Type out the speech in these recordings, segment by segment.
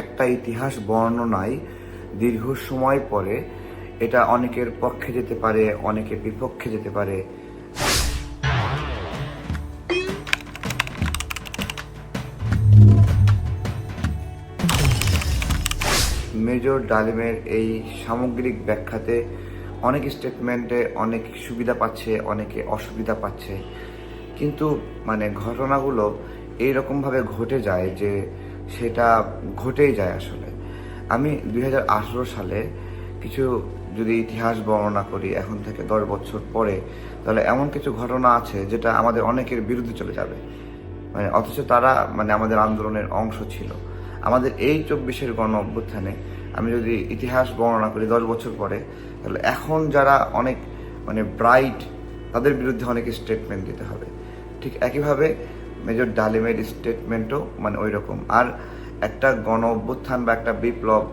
একটা ইতিহাস বর্ণনায় দীর্ঘ সময় পরে এটা অনেকের পক্ষে যেতে পারে, অনেকের বিপক্ষে যেতে পারে। মেজর ডালিমের এই সামগ্রিক ব্যাখ্যাতে অনেক স্টেটমেন্টে অনেক সুবিধা পাচ্ছে, অনেকে অসুবিধা পাচ্ছে, কিন্তু ঘটনাগুলো এইরকমভাবে ঘটে যায় যে সেটা ঘটেই যায়। আসলে আমি 2018 সালে কিছু যদি ইতিহাস বর্ণনা করি এখন থেকে 10 বছর পরে, তাহলে এমন কিছু ঘটনা আছে যেটা আমাদের অনেকের বিরুদ্ধে চলে যাবে, অথচ তারা আমাদের আন্দোলনের অংশ ছিল। আমাদের এই 24-এর গণ অভ্যুত্থানে আমি যদি ইতিহাস বর্ণনা করি 10 বছর পরে, তাহলে এখন যারা অনেক ব্রাইট, তাদের বিরুদ্ধে অনেক স্টেটমেন্ট দিতে হবে। ঠিক একইভাবে মেজর ডালিমের স্টেটমেন্টও ওই রকম। আর একটা গণ অভ্যুত্থান বা একটা বিপ্লব,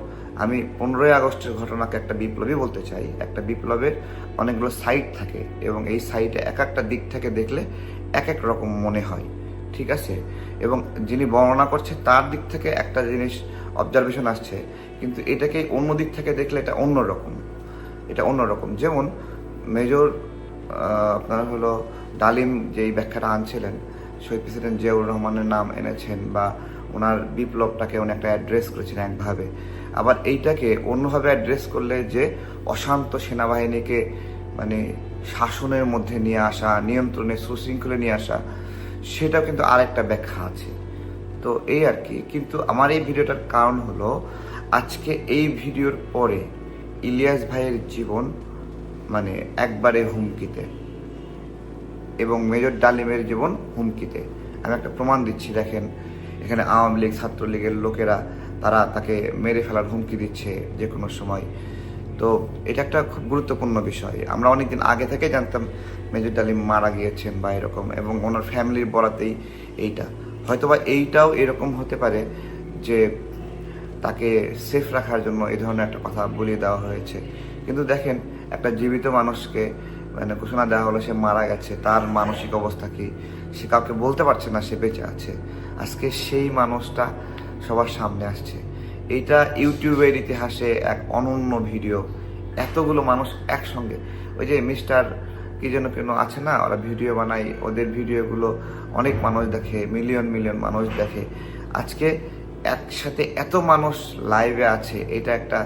আমি 15ই আগস্টের ঘটনাকে একটা বিপ্লবই বলতে চাই। একটা বিপ্লবের অনেকগুলো সাইড থাকে এবং এই সাইডে এক একটা দিক থেকে দেখলে এক এক রকম মনে হয়, ঠিক আছে? এবং যিনি বর্ণনা করছে তার দিক থেকে একটা জিনিস অবজারভেশন আসছে, কিন্তু এটাকে অন্য দিক থেকে দেখলে এটা অন্যরকম। যেমন মেজর আপনার হলো ডালিম যেই ব্যাখ্যাটা আনছিলেন, শহীদ প্রেসিডেন্ট জিয়াউর রহমানের নাম এনেছেন বা ওনার বিপ্লবটাকে উনি একটা অ্যাড্রেস করেছেন একভাবে, আবার এইটাকে অন্যভাবে অ্যাড্রেস করলে যে অশান্ত সেনাবাহিনীকে শাসনের মধ্যে নিয়ে আসা, নিয়ন্ত্রণে সুশৃঙ্খলে নিয়ে আসা, সেটাও কিন্তু আরেকটা ব্যাখ্যা আছে। তো এই আর কি। কিন্তু আমার এই ভিডিওটার কারণ হলো আজকে এই ভিডিওর পরে ইলিয়াস ভাইয়ের জীবন একবারে হুমকিতে এবং মেজর ডালিমের জীবন হুমকিতে। আমি একটা প্রমাণ দিচ্ছি, দেখেন এখানে আওয়ামী লীগ, ছাত্রলীগের লোকেরা তারা তাকে মেরে ফেলার হুমকি দিচ্ছে যে কোনো সময়। তো এটা একটা খুব গুরুত্বপূর্ণ বিষয়। আমরা অনেকদিন আগে থেকে জানতাম মেজর ডালিম মারা গিয়েছেন বা এরকম, এবং ওনার ফ্যামিলির বরাতেই এইটা। হয়তোবা এইটাও এরকম হতে পারে যে তাকে সেফ রাখার জন্য এই ধরনের একটা কথা বলিয়ে দেওয়া হয়েছে। কিন্তু দেখেন, একটা জীবিত মানুষকে ঘোষণা দেওয়া হলো সে মারা গেছে, তার মানসিক অবস্থা কি সে কাউকে বলতে পারছে না সে বেঁচে আছে। আজকে সেই মানুষটা সবার সামনে আসছে। এইটা ইউটিউবের ইতিহাসে এক অনন্য ভিডিও। এতগুলো মানুষ একসঙ্গে, ওই যে মিস্টার কি যেন কেন আছে না, ওরা ভিডিও বানায়, ওদের ভিডিওগুলো অনেক মানুষ দেখে, মিলিয়ন মিলিয়ন মানুষ দেখে। আজকে একসাথে এত মানুষ লাইভে আছে, এটা একটা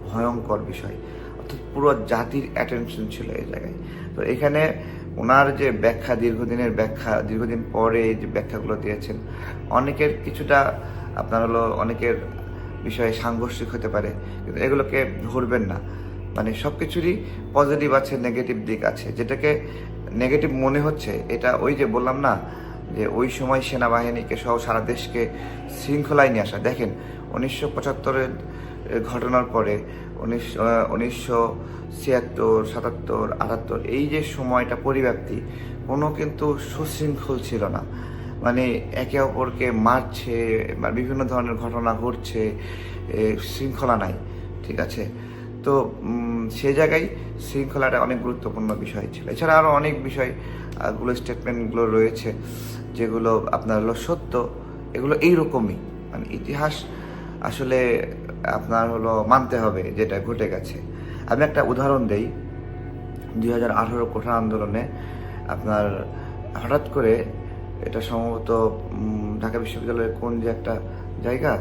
ভয়ঙ্কর বিষয়। অর্থাৎ পুরো জাতির অ্যাটেনশন ছিল এই জায়গায়। তো এখানে ওনার যে ব্যাখ্যা, দীর্ঘদিন পরে যে ব্যাখ্যাগুলো দিয়েছেন, অনেকের কিছুটা অনেকের বিষয়ে সাংঘর্ষিক হতে পারে, কিন্তু এগুলোকে ধরবেন না। সব কিছুরই পজিটিভ আছে, নেগেটিভ দিক আছে। যেটাকে নেগেটিভ মনে হচ্ছে, এটা ওই যে বললাম না যে ওই সময় সেনাবাহিনীকে সহ সারা দেশকে শৃঙ্খলায় নিয়ে আসা। দেখেন 1975-এর ঘটনার পরে 1976, 77, 78 এই যে সময়টা পরিব্যাপ্তি, কোনো কিন্তু সুশৃঙ্খল ছিল না। একে অপরকে মারছে, বিভিন্ন ধরনের ঘটনা ঘটছে, শৃঙ্খলা নাই, ঠিক আছে? তো সে জায়গায় শৃঙ্খলাটা অনেক গুরুত্বপূর্ণ বিষয় ছিল। এছাড়া আরও অনেক বিষয়গুলো, স্টেটমেন্টগুলো রয়েছে যেগুলো আপনার সত্য। এগুলো এইরকমই, ইতিহাস আসলে আপনার মানতে হবে যেটা ঘটে গেছে। আমি একটা উদাহরণ দেই। 2018 কোঠা আন্দোলনে আপনার হঠাৎ করে, এটা সম্ভবত ঢাকা বিশ্ববিদ্যালয়ের কোন যে একটা জায়গা,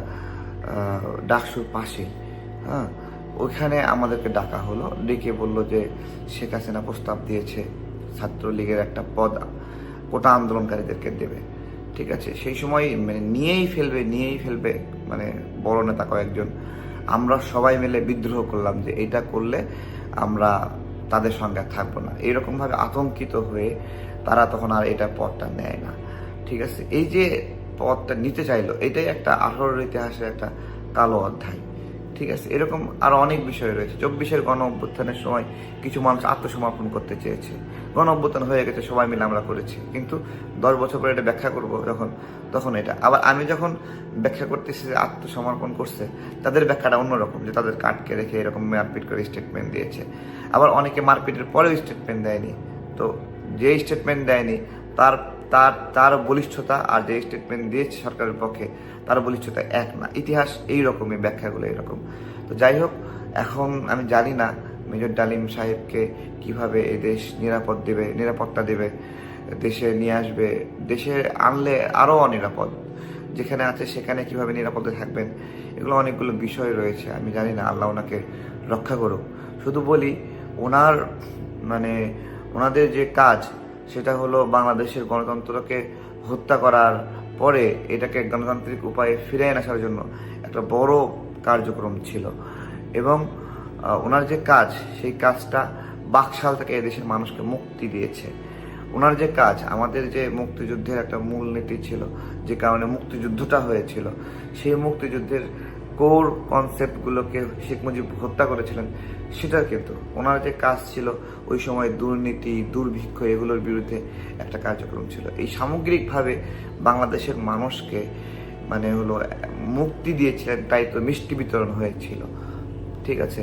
ডাকসুর পাশে, হ্যাঁ, ওইখানে আমাদেরকে ডাকা হলো। ডেকে বললো যে শেখ হাসিনা প্রস্তাব দিয়েছে ছাত্রলীগের একটা পদ কোটা আন্দোলনকারীদেরকে দেবে, ঠিক আছে? সেই সময় নিয়েই ফেলবে বড় নেতা কয়েকজন। আমরা সবাই মিলে বিদ্রোহ করলাম যে এটা করলে আমরা তাদের সঙ্গে থাকবো না। এইরকমভাবে আতঙ্কিত হয়ে তারা তখন আর এটা পদটা নেয় না, ঠিক আছে? এই যে পদটা নিতে চাইলো, এটাই একটা 18-র ইতিহাসের একটা কালো অধ্যায়, ঠিক আছে? এরকম আরো অনেক বিষয় রয়েছে। 24-এর গণ অভ্যুত্থানের সময় কিছু মানুষ আত্মসমর্পণ করতে চেয়েছে, গণ অভ্যুত্থান হয়ে গেছে, সবাই মিলে আমরা করেছি, কিন্তু 10 বছর পরে এটা ব্যাখ্যা করবো তখন এটা আবার আমি যখন ব্যাখ্যা করতেছি যে আত্মসমর্পণ করছে, তাদের ব্যাখ্যাটা অন্যরকম, যে তাদের কাটকে রেখে এরকম মারপিট করে স্টেটমেন্ট দিয়েছে। আবার অনেকে মারপিটের পরেও স্টেটমেন্ট দেয়নি। তো যে স্টেটমেন্ট দেয়নি তার তার বলিষ্ঠতা আর যে স্টেটমেন্ট দিয়েছে সরকারের পক্ষে তার বলিষ্ঠতা এক না। ইতিহাস এইরকমই, ব্যাখ্যাগুলো এরকম। তো যাই হোক, এখন আমি জানি না মেজর ডালিম সাহেবকে কিভাবে এই দেশ নিরাপত্তা দেবে, দেশে নিয়ে আসবে, দেশে আনলে আরও অনিরাপদ, যেখানে আছে সেখানে কিভাবে নিরাপদে থাকবেন, এগুলো অনেকগুলো বিষয় রয়েছে। আমি জানি না, আল্লাহ ওনাকে রক্ষা করুক। শুধু বলি, ওনাদের যে কাজ সেটা হলো বাংলাদেশের গণতন্ত্রকে হত্যা করার পরে এটাকে গণতান্ত্রিক উপায়ে ফিরে আসার জন্য একটা বড় কার্যক্রম ছিল। এবং ওনার যে কাজ, সেই কাজটা বাকশাল থেকে এদেশের মানুষকে মুক্তি দিয়েছে। ওনার যে কাজ, আমাদের যে মুক্তিযুদ্ধের একটা মূল নীতি ছিল, যে কারণে মুক্তিযুদ্ধটা হয়েছিল, সেই মুক্তিযুদ্ধের কোর কনসেপ্টগুলোকে শেখ মুজিব হত্যা করেছিলেন, সেটা কিন্তু ওনার যে কাজ ছিল ওই সময় দুর্নীতি, দুর্ভিক্ষ, এগুলোর বিরুদ্ধে একটা কার্যক্রম ছিল। এই সামগ্রিকভাবে বাংলাদেশের মানুষকে মুক্তি দিয়েছিলেন, তাই তো মিষ্টি বিতরণ হয়েছিল। ঠিক আছে,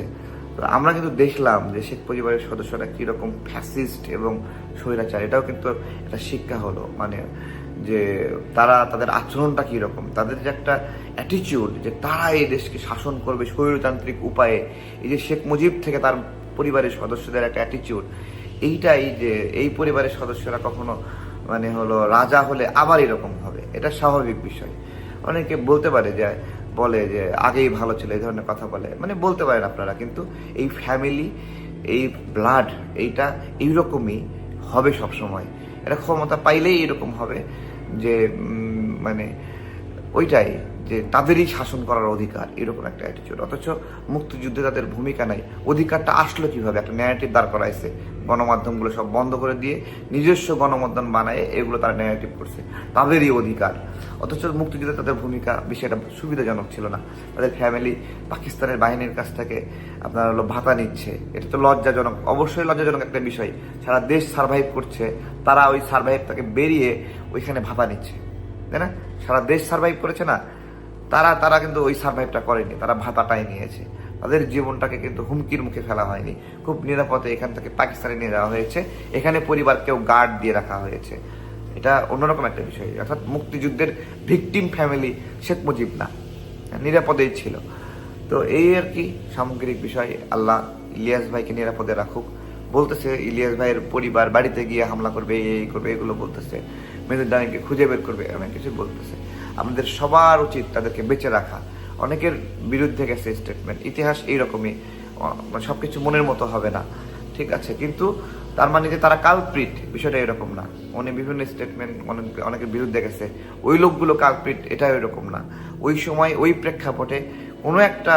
তো আমরা কিন্তু দেখলাম যে শেখ পরিবারের সদস্যরা কীরকম ফ্যাসিস্ট এবং স্বৈরাচার, এটাও কিন্তু একটা শিক্ষা হলো। যে তাদের আচরণটা কীরকম, তাদের যে একটা অ্যাটিটিউড যে তারা এই দেশকে শাসন করবে স্বৈরতান্ত্রিক উপায়ে, এই যে শেখ মুজিব থেকে তার পরিবারের সদস্যদের একটা অ্যাটিটিউড, এইটাই যে এই পরিবারের সদস্যরা কখনো রাজা হলে আবার এরকম হবে, এটা স্বাভাবিক বিষয়। অনেকে বলে যে আগেই ভালো ছিল, এই ধরনের কথা বলতে পারেন আপনারা, কিন্তু এই ফ্যামিলি, এই ব্লাড, এইটা এইরকমই হবে সব সময়। এটা ক্ষমতা পাইলেই এরকম হবে যে ওইটাই যে তাদেরই শাসন করার অধিকার, এরকম একটা অ্যাটিটিউড। অথচ মুক্তিযুদ্ধে তাদের ভূমিকা নাই। অধিকারটা আসলো কিভাবে? একটা ন্যারেটিভ দাঁড় করাইছে, গণমাধ্যমগুলো সব বন্ধ করে দিয়ে নিজস্ব গণমাধ্যম বানায় এগুলো তারা ন্যারেটিভ করছে, তাদেরই অধিকার। অথচ মুক্তিযুদ্ধে তাদের ভূমিকা বিষয়টা সুবিধাজনক ছিল না। তাদের ফ্যামিলি পাকিস্তানের বাহিনীর কাছ থেকে ভাতা নিচ্ছে, এটা তো লজ্জাজনক, অবশ্যই লজ্জাজনক একটা বিষয়। সারা দেশ সার্ভাইভ করছে, তারা ওই সার্ভাইভ থেকে বেরিয়ে ওইখানে ভাতা নিচ্ছে, তাই না? সারা দেশ সার্ভাইভ করেছে না, তারা কিন্তু ওই সার্ভাইভটা করেনি, তারা ভাতাটাই নিয়েছে। তাদের জীবনটাকে কিন্তু হুমকির মুখে ফেলা হয়নি, খুব নিরাপদে এখান থেকে পাকিস্তানে নিয়ে যাওয়া হয়েছে, এখানে পরিবারকেও গার্ড দিয়ে রাখা হয়েছে। এটা অন্যরকম একটা বিষয়। অর্থাৎ মুক্তিযুদ্ধের ভিকটিম ফ্যামিলি শেখ মুজিব না, নিরাপদেই ছিল। তো এই আর কি সামগ্রিক বিষয়। আল্লাহ ইলিয়াস ভাইকে নিরাপদে রাখুক। বলতেছে ইলিয়াস ভাইয়ের পরিবার বাড়িতে গিয়ে হামলা করবে, এই করবে, এগুলো বলতেছে, মেজর ডালিমকে খুঁজে বের করবে, অনেক কিছু বলতেছে। আমাদের সবার উচিত তাদেরকে বেঁচে রাখা। অনেকের বিরুদ্ধে গেছে স্টেটমেন্ট, ইতিহাস এইরকমই, সবকিছু মনের মতো হবে না, ঠিক আছে, কিন্তু তার যে তারা কালপ্রিট, বিষয়টা এরকম না। উনি বিভিন্ন স্টেটমেন্ট অনেকের বিরুদ্ধে গেছে, ওই লোকগুলো কালপ্রিট, এটা এরকম না। ওই সময় ওই প্রেক্ষাপটে কোনো একটা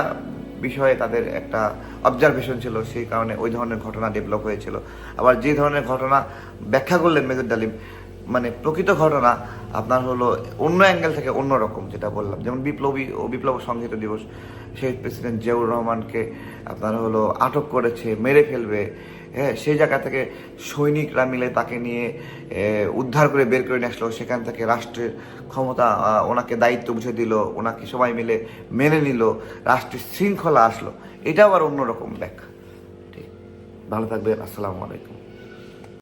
বিষয়ে তাদের একটা অবজারভেশন ছিল, সেই কারণে ওই ধরনের ঘটনা ডেভেলপ হয়েছিল। আবার যে ধরনের ঘটনা ব্যাখ্যা করলেন মেজর ডালিম, প্রকৃত ঘটনা আপনার অন্য অ্যাঙ্গেল থেকে অন্যরকম, যেটা বললাম, যেমন বিপ্লব সংহিত দিবস, শহীদ প্রেসিডেন্ট জিয়াউর রহমানকে আপনার আটক করেছে, মেরে ফেলবে, হ্যাঁ, সেই জায়গা থেকে সৈনিকরা মিলে তাকে নিয়ে উদ্ধার করে বের করে নিয়ে আসলো, সেখান থেকে রাষ্ট্রের ক্ষমতা ওনাকে দায়িত্ব বুঝে দিল, ওনাকে সবাই মিলে মেনে নিল, রাষ্ট্রের শৃঙ্খলা আসলো। এটাও আবার অন্যরকম ব্যাখ্যা। ঠিক, ভালো থাকবেন, আসসালামু আলাইকুম।